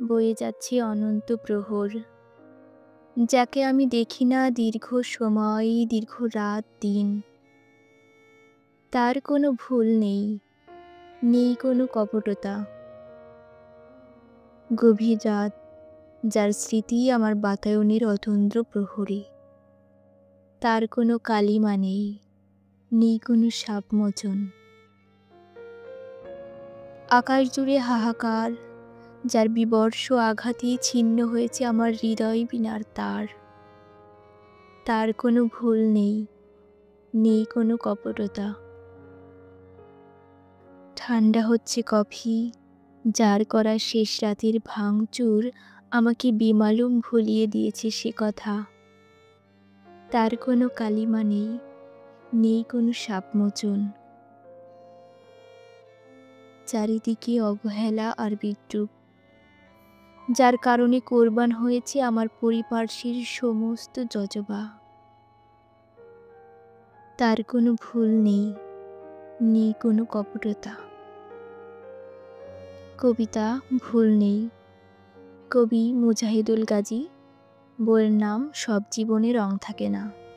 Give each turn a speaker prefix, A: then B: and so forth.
A: বয়ে যাচ্ছে অনন্ত প্রহর, যাকে আমি দেখি না দীর্ঘ সময়, দীর্ঘ রাত দিন। তার কোনো ভুল নেই, নেই কোনো কপটতা। গভীর রাত, যার স্মৃতি আমার বাতায়নের অতন্দ্র প্রহরী। তার কোনো কালিমা নেই, নেই কোনো সাপমোচন। আকাশ জুড়ে হাহাকার, যার বীভৎস আঘাতেই ছিন্ন হয়েছে আমার হৃদয় বীণার তার। তার কোনো ভুল নেই, নেই কোনো কপটতা। ঠান্ডা হচ্ছে কফি, যার করা শেষ রাতের ভাঙচুর আমাকে বেমালুম ভুলিয়ে দিয়েছে সে কথা। তার কোনো কালিমা নেই, নেই কোনো সাপমোচন। চারিদিকে অবহেলা আর বিদ্রূপ, যার কারণে কোরবান হয়েছে আমার পরিপার্শ্বের সমস্ত জজবা। তার কোনো ভুল নেই, নেই কোনো কপটতা। কবিতা ভুল নেই, কবি মুজাহিদুল গাজী। বইয়ের নাম সব জীবনে রং থাকে না।